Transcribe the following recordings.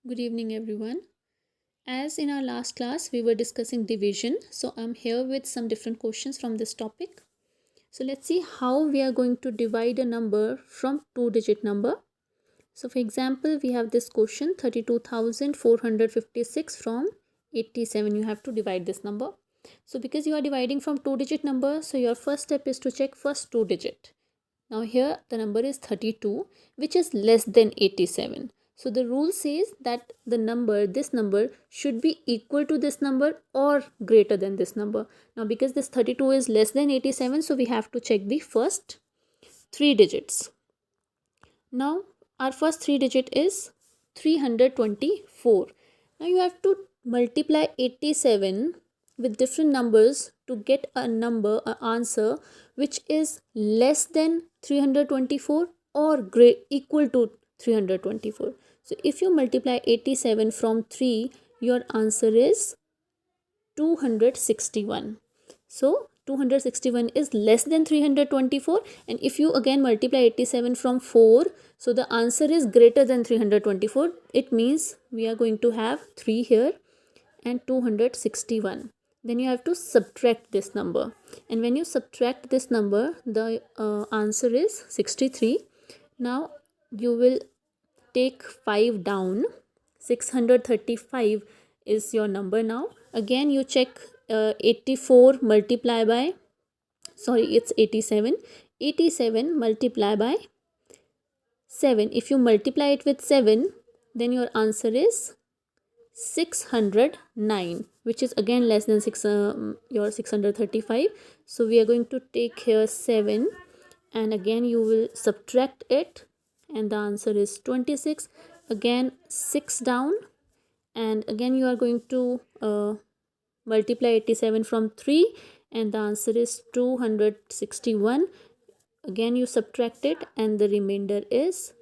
Good evening, everyone. As in our last class, we were discussing division. So, I'm here with some different questions from this topic. So, let's see how we are going to divide a number from two-digit number. So, for example, we have this question 32,456 from 87. You have to divide this number. So, because you are dividing from two-digit number, so your first step is to check first two digit. Now here the number is 32, which is less than 87. So the rule says that this number should be equal to this number or greater than this number. Now because this 32 is less than 87, so we have to check the first three digits. Now our first three digit is 324. Now you have to multiply 87 with different numbers to get an answer which is less than 324 or equal to 324. So if you multiply 87 from 3, your answer is 261. So 261 is less than 324, and if you again multiply 87 from 4, so the answer is greater than 324. It means we are going to have 3 here and 261. Then you have to subtract this number, and when you subtract this number, the answer is 63. Now you will take 5 down. 635 is your number. Now again you check 84 multiply by, sorry, it's 87. 87 multiply by 7. If you multiply it with 7, then your answer is 609, which is again less than your 635. So we are going to take here 7, and again you will subtract it, and the answer is 26. Again 6 down, and again you are going to multiply 87 from 3, and the answer is 261. Again you subtract it, and the remainder is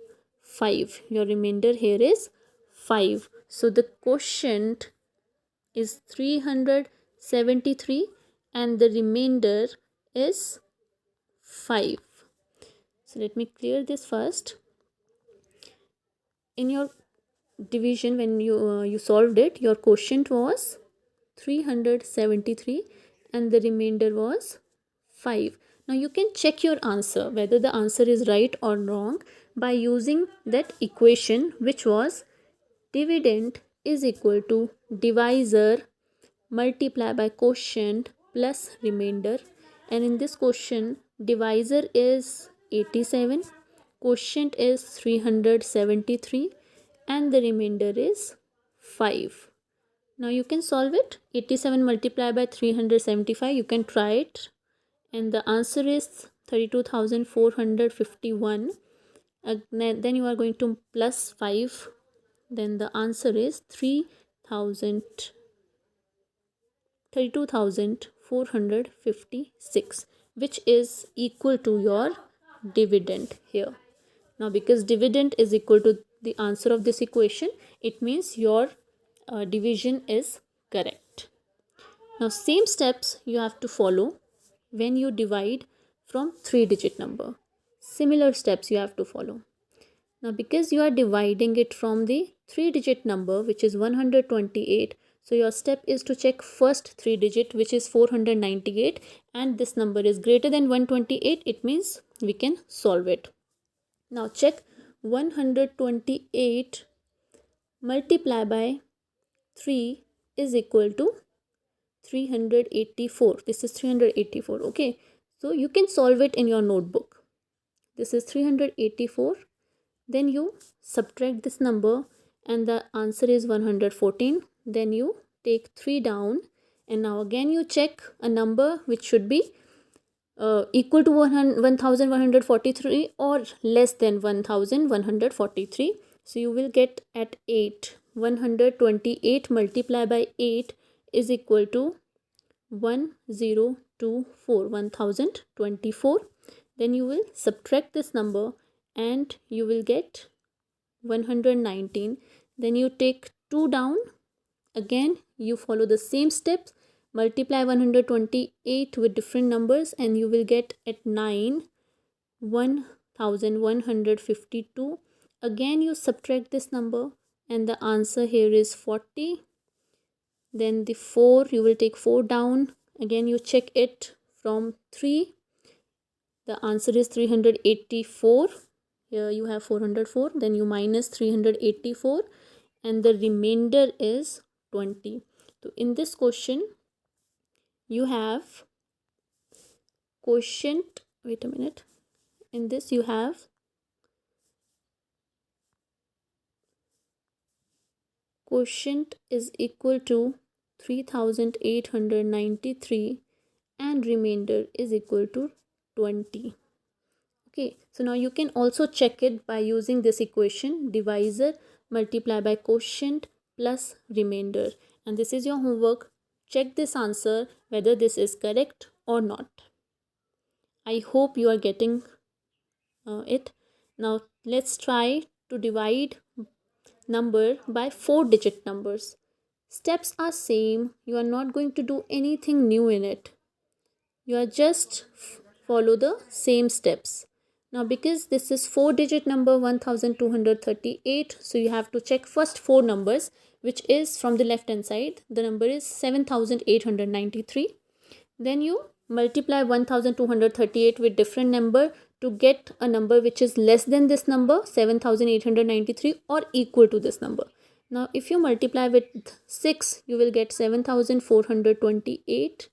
5. Your remainder here is 5. So the quotient is 373, and the remainder is 5. So let me clear this first. In your division, when you solved it, your quotient was 373 and the remainder was 5. Now you can check your answer whether the answer is right or wrong by using that equation, which was dividend is equal to divisor multiply by quotient plus remainder. And in this question, divisor is 87, quotient is 373, and the remainder is 5. Now you can solve it. 87 multiplied by 375, you can try it, and the answer is 32,451. Then you are going to plus 5, then the answer is 32,456, which is equal to your dividend here. Now because dividend is equal to the answer of this equation, it means your division is correct. Now same steps you have to follow when you divide from 3-digit number. Similar steps you have to follow. Now because you are dividing it from the 3-digit number, which is 128, so your step is to check first 3 digit, which is 498, and this number is greater than 128. It means we can solve it. Now check 128 multiply by 3 is equal to 384. This is 384. Okay, so you can solve it in your notebook. This is 384. Then you subtract this number, and the answer is 114. Then you take 3 down, and now again you check a number which should be equal to 1143 or less than 1143. So you will get at 8. 128 multiplied by 8 is equal to 1024, 1024. Then you will subtract this number, and you will get 119. Then you take 2 down. Again you follow the same steps, multiply 128 with different numbers, and you will get at 9 1152. Again you subtract this number, and the answer here is 40. Then the 4, you will take 4 down. Again you check it from 3. The answer is 384. Here you have 404. Then you minus 384 and the remainder is 20. So in this question you have quotient, wait a minute, in this you have quotient is equal to 3893 and remainder is equal to 20. Okay, so now you can also check it by using this equation, divisor multiply by quotient plus remainder, and this is your homework. Check this answer whether this is correct or not. I hope you are getting it. Now let's try to divide number by 4-digit numbers. Steps are same. You are not going to do anything new in it. You are just follow the same steps. Now because this is 4-digit number 1238, so you have to check first 4 numbers, which is from the left hand side. The number is 7893. Then you multiply 1238 with different number to get a number which is less than this number 7893 or equal to this number. Now if you multiply with 6, you will get 7428.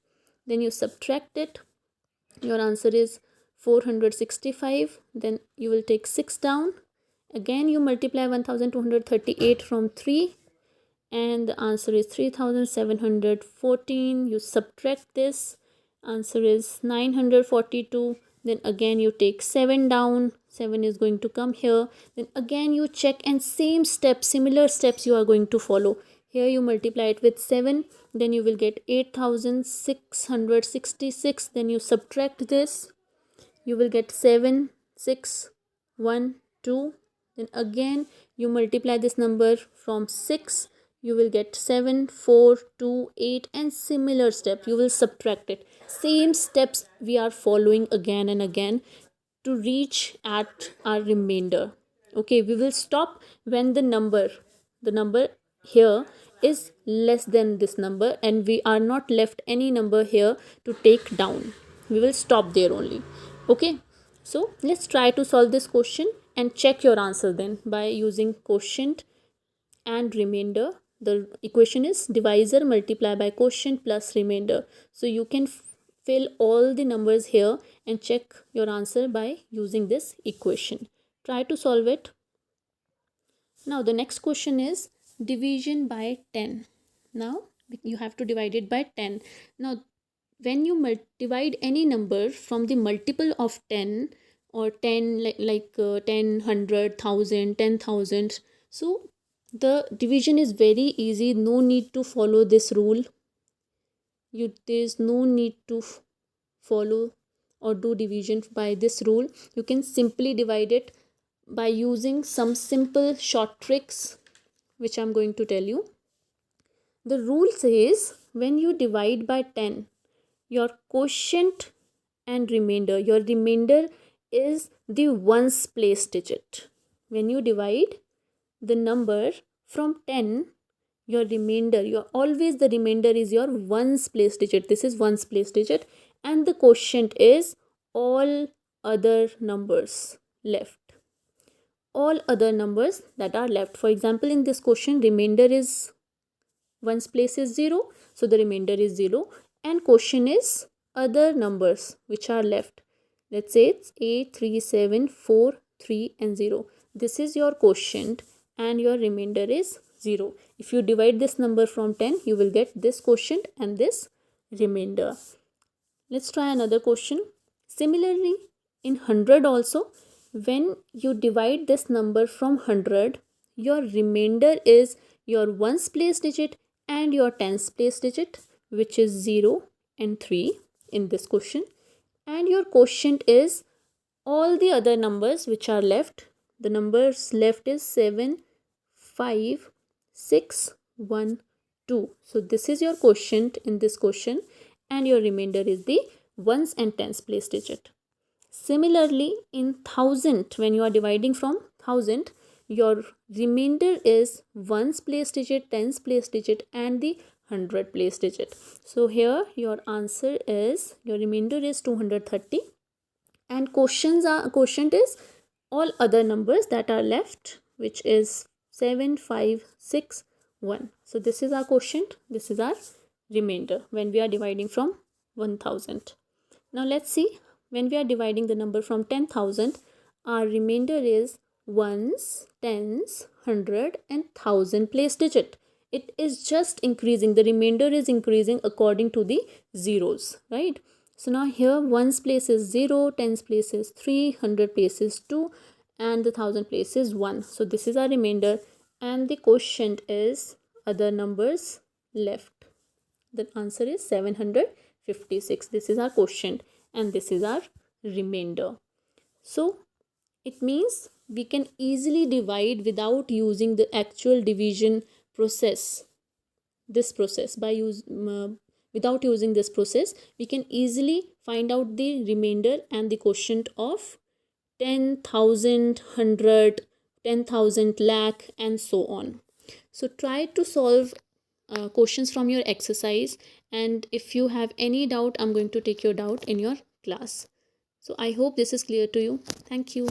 Then you subtract it, your answer is 465. Then you will take 6 down. Again you multiply 1238 from 3 and the answer is 3714. You subtract this, answer is 942. Then again you take 7 down, 7 is going to come here. Then again you check and same steps, similar steps you are going to follow. Here you multiply it with 7, then you will get 8666. Then you subtract this, you will get 7 6 1 2. Then again you multiply this number from 6, you will get 7 4 2 8, and similar step you will subtract it. Same steps we are following again and again to reach at our remainder. Okay, we will stop when the number here is less than this number and we are not left any number here to take down. We will stop there only. Okay, so let's try to solve this question and check your answer then by using quotient and remainder. The equation is divisor multiply by quotient plus remainder. So you can fill all the numbers here and check your answer by using this equation. Try to solve it. Now the next question is division by 10. Now you have to divide it by 10. Now when you divide any number from the multiple of 10 or 10 like 10, 100, 1000, 10,000, so the division is very easy. No need to follow this rule. There is no need to follow or do division by this rule. You can simply divide it by using some simple short tricks which I'm going to tell you. The rule says when you divide by 10, your quotient and remainder, your remainder is the ones place digit. When you divide the number from 10, your remainder, always the remainder is your ones place digit. This is ones place digit, and the quotient is all other numbers left. All other numbers that are left. For example, in this question, remainder is ones place is 0, so the remainder is 0, and quotient is other numbers which are left. Let's say it's 8, 3, 7, 4, 3 and 0. This is your quotient and your remainder is 0. If you divide this number from 10, you will get this quotient and this remainder. Let's try another question. Similarly, in 100 also, when you divide this number from 100, your remainder is your ones place digit and your tens place digit, which is 0 and 3 in this question, and your quotient is all the other numbers which are left. The numbers left is 7, 5, 6, 1, 2. So this is your quotient in this question, and your remainder is the ones and tens place digit. Similarly, in 1000, when you are dividing from 1000, your remainder is ones place digit, tens place digit, and the hundred place digit. So here your answer is, your remainder is 230, and quotient is all other numbers that are left, which is 7561. So this is our quotient, this is our remainder when we are dividing from 1000. Now let's see, when we are dividing the number from 10,000, our remainder is ones, tens, hundred, and thousand place digit. It is just increasing, the remainder is increasing according to the zeros, right? So now here ones place is 0, tens place is 3, hundred place is 2, and the thousand place is 1. So this is our remainder, and the quotient is other numbers left. The answer is 756. This is our quotient and this is our remainder. So it means we can easily divide without using the actual division process. This process, without using this process, we can easily find out the remainder and the quotient of 10,000, 100, 10,000, lakh, and so on. So try to solve questions from your exercise, and if you have any doubt, I'm going to take your doubt in your class. So I hope this is clear to you. Thank you.